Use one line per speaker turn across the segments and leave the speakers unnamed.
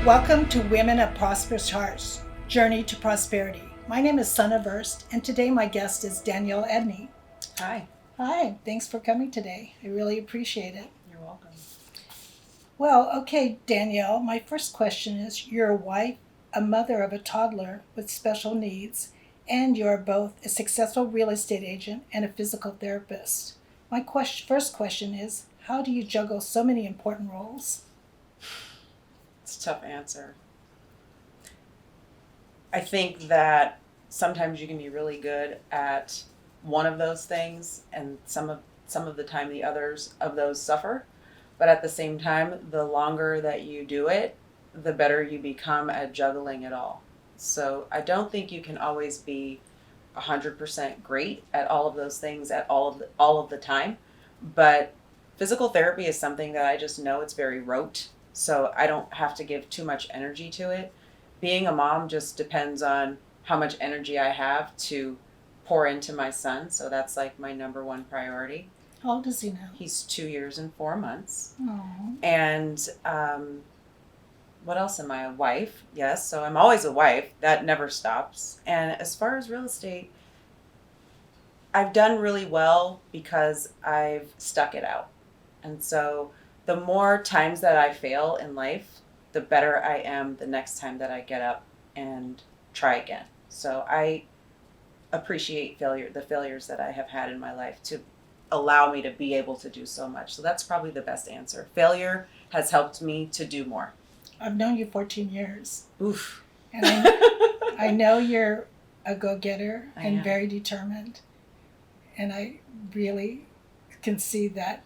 Welcome to Women of Prosperous Hearts, Journey to Prosperity. My name is Sana Verst, and today my guest is Danielle Edney.
Hi.
Hi, thanks for coming today. I really appreciate it.
You're welcome.
Well, okay, Danielle, my first question is, you're a wife, a mother of a toddler with special needs, and you're both a successful real estate agent and a physical therapist. My first question is, how do you juggle so many important roles?
It's a tough answer. I think that sometimes you can be really good at one of those things, and some of the time the others of those suffer. But at the same time, the longer that you do it, the better you become at juggling it all. So I don't think you can always be 100% great at all of those things at all of the time. But physical therapy is something that I just know it's very rote, so I don't have to give too much energy to it. Being a mom just depends on how much energy I have to pour into my son, so that's like my number one priority.
How old is he now?
He's 2 years and 4 months.
Oh.
And what else am I? A wife? Yes, so I'm always a wife. That never stops. And as far as real estate, I've done really well because I've stuck it out. And so the more times that I fail in life, the better I am the next time that I get up and try again. So I appreciate the failures that I have had in my life to allow me to be able to do so much. So that's probably the best answer. Failure has helped me to do more.
I've known you 14 years.
Oof.
And I know you're a go-getter and very determined. And I really can see that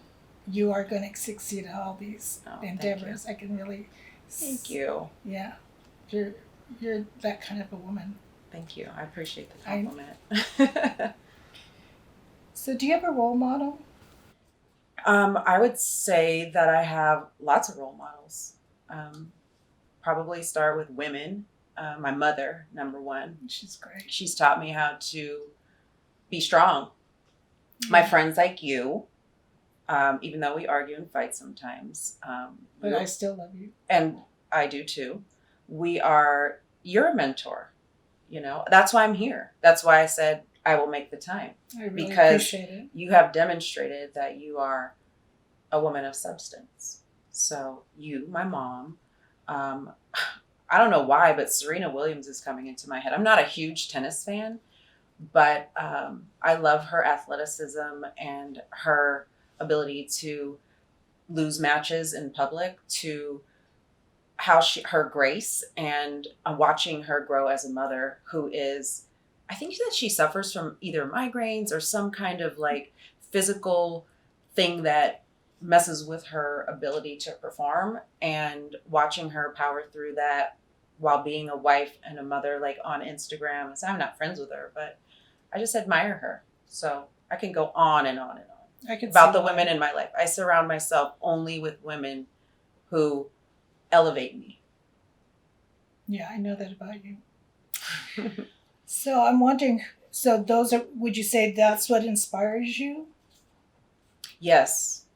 you are going to succeed at all these endeavors. I can really...
Thank you.
Yeah. You're that kind of a woman.
Thank you. I appreciate the compliment.
So do you have a role model?
I would say that I have lots of role models. Probably start with women. My mother, number one.
She's great.
She's taught me how to be strong. My friends like you, even though we argue and fight sometimes.
But I still love you.
And I do too. You're a mentor. You know, that's why I'm here. That's why I said I will make the time.
I really
because
appreciate it.
You have demonstrated that you are a woman of substance. So you, my mom, I don't know why, but Serena Williams is coming into my head. I'm not a huge tennis fan, but I love her athleticism and her ability to lose matches in public, to her grace, and watching her grow as a mother who is, I think that she suffers from either migraines or some kind of like physical thing that messes with her ability to perform, and watching her power through that while being a wife and a mother, like on Instagram. So I'm not friends with her, but I just admire her. So I can go on and on and on about the women in my life. I surround myself only with women who elevate me.
Yeah, I know that about you. So I'm wondering, would you say that's what inspires you?
Yes.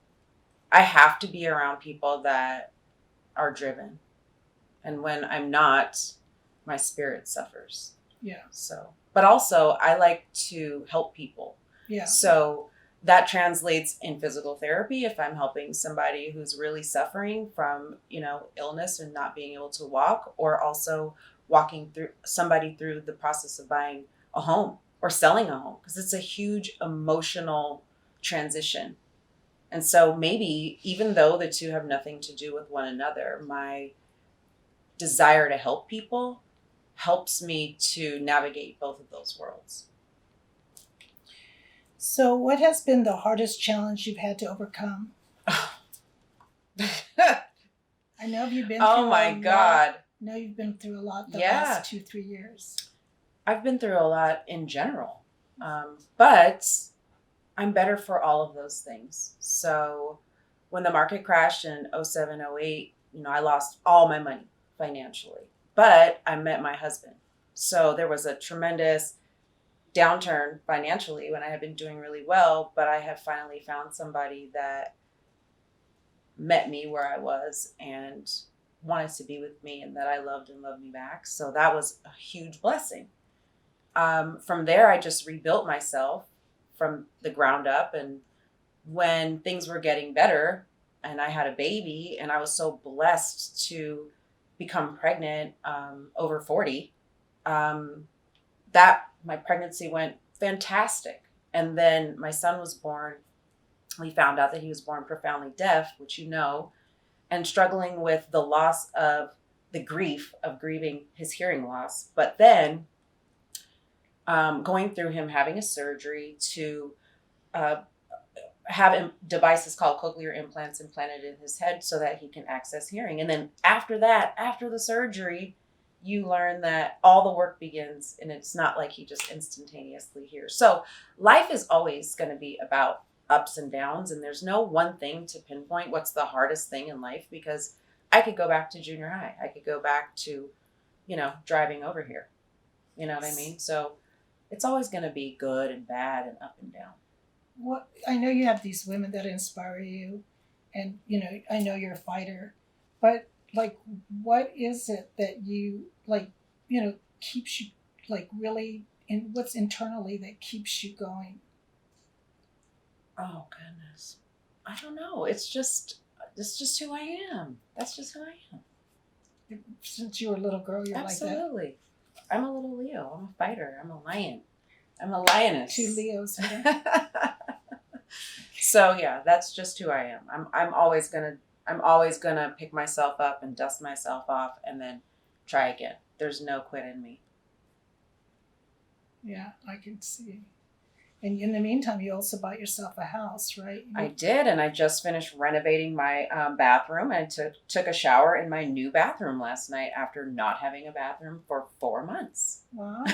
I have to be around people that are driven. And when I'm not, my spirit suffers.
Yeah.
So, but also I like to help people.
Yeah.
So that translates in physical therapy if I'm helping somebody who's really suffering from, illness and not being able to walk, or also walking somebody through the process of buying a home or selling a home, because it's a huge emotional transition. And so maybe even though the two have nothing to do with one another, my desire to help people helps me to navigate both of those worlds.
So what has been the hardest challenge you've had to overcome? I know you've been through
Oh my God.
I know you've been through a lot the
Yeah.
last 2-3 years.
I've been through a lot in general, but I'm better for all of those things. So when the market crashed in 07, 08, I lost all my money financially, but I met my husband. So there was a tremendous downturn financially when I had been doing really well, but I have finally found somebody that met me where I was and wanted to be with me and that I loved and loved me back. So that was a huge blessing. From there, I just rebuilt myself from the ground up. And when things were getting better and I had a baby, and I was so blessed to become pregnant over 40, that my pregnancy went fantastic. And then my son was born. We found out that he was born profoundly deaf, which and struggling with the loss of the grief of grieving his hearing loss. But then going through him having a surgery to have devices called cochlear implants implanted in his head so that he can access hearing. And then after that, after the surgery, you learn that all the work begins, and it's not like he just instantaneously hears. So life is always going to be about ups and downs, and there's no one thing to pinpoint what's the hardest thing in life, because I could go back to junior high. I could go back to, driving over here. You know what I mean? So it's always going to be good and bad and up and down.
What I know, you have these women that inspire you, and I know you're a fighter, but like, what is it that you keeps you really what's internally that keeps you going?
Oh goodness, I don't know. It's just who I am. That's just who I am.
Since you were a little girl, you're
Absolutely.
Like that.
I'm a little Leo. I'm a fighter. I'm a lion. I'm a lioness.
2 Leos.
So yeah, that's just who I am. I'm always gonna pick myself up and dust myself off and then try again. There's no quit in me.
Yeah, I can see. And in the meantime, you also bought yourself a house, right?
I did, and I just finished renovating my bathroom, and took a shower in my new bathroom last night after not having a bathroom for 4 months.
Wow,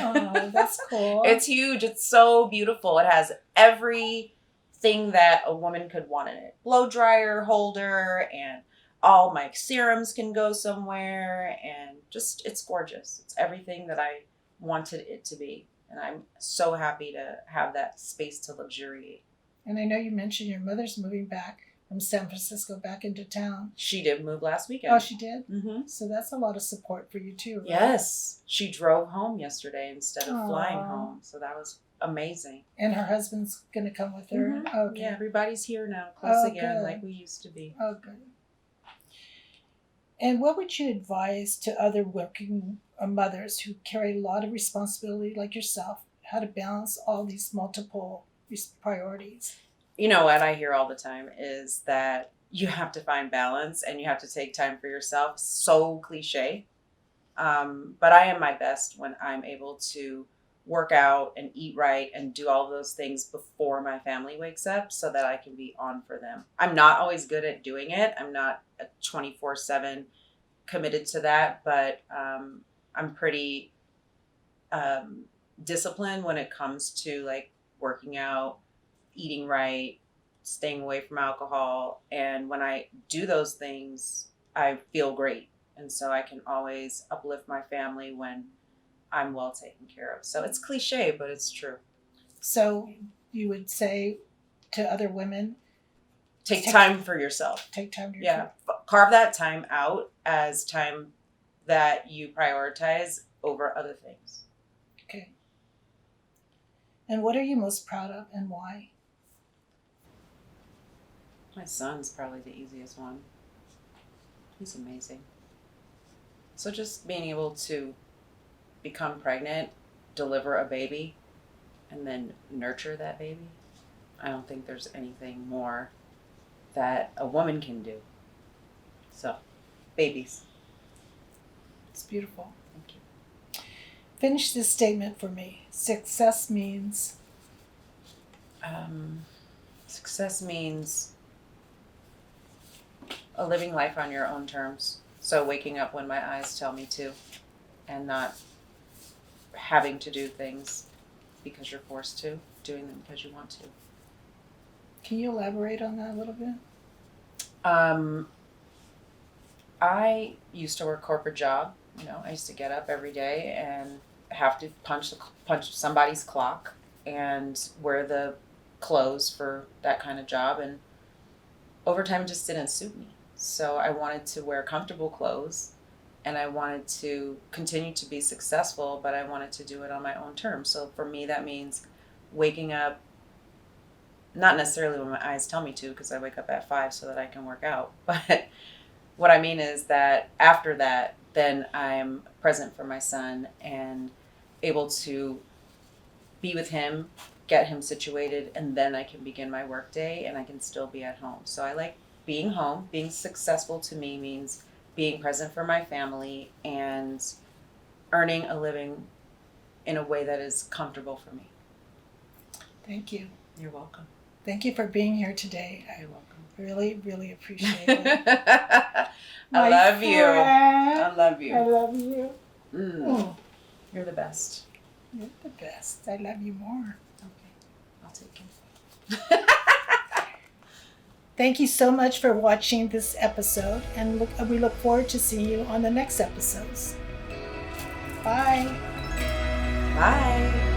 that's cool.
It's huge. It's so beautiful. It has everything that a woman could want in it. Blow dryer holder, and all my serums can go somewhere, and just, it's gorgeous. It's everything that I wanted it to be. And I'm so happy to have that space to luxuriate.
And I know you mentioned your mother's moving back from San Francisco back into town.
She did move last weekend.
Oh, she did?
Mm-hmm.
So that's a lot of support for you too, right?
Yes. She drove home yesterday instead of
Aww.
flying home. So that was amazing.
And her husband's going to come with her?
Mm-hmm.
Okay.
Yeah, everybody's here now, close again,
good.
like we used to be.
Oh, good. And what would you advise to other working mothers who carry a lot of responsibility like yourself, how to balance all these multiple priorities?
You know what I hear all the time is that you have to find balance and you have to take time for yourself. So cliche. But I am my best when I'm able to work out and eat right and do all of those things before my family wakes up so that I can be on for them. I'm not always good at doing it. I'm not a 24/7 committed to that, but I'm pretty disciplined when it comes to like working out, eating right, staying away from alcohol. And when I do those things, I feel great. And so I can always uplift my family when I'm well taken care of. So it's cliche, but it's true.
So you would say to other women,
take time for yourself.
Take time to
yourself. Yeah. Carve that time out as time that you prioritize over other things.
Okay. And what are you most proud of and why?
My son's probably the easiest one. He's amazing. So just being able to become pregnant, deliver a baby, and then nurture that baby. I don't think there's anything more that a woman can do. So, babies.
It's beautiful.
Thank you.
Finish this statement for me. Success means?
Success means living life on your own terms. So waking up when my eyes tell me to, and not having to do things because you're forced to, doing them because you want to.
Can you elaborate on that a little bit?
I used to work corporate job. I used to get up every day and have to punch somebody's clock and wear the clothes for that kind of job. And overtime just didn't suit me. So I wanted to wear comfortable clothes, and I wanted to continue to be successful, but I wanted to do it on my own terms. So for me, that means waking up, not necessarily when my eyes tell me to, because I wake up at 5 so that I can work out. But what I mean is that after that, then I'm present for my son and able to be with him, get him situated, and then I can begin my work day and I can still be at home. So I like being home. Being successful to me means being present for my family and earning a living in a way that is comfortable for me.
Thank you.
You're welcome.
Thank you for being here today. I
You're welcome.
really, really appreciate it.
I
My
love you.
friend.
I love you.
I love you.
You're the best.
You're the best. I love you more.
Okay, I'll take it.
Thank you so much for watching this episode, and we look forward to seeing you on the next episodes. Bye.
Bye.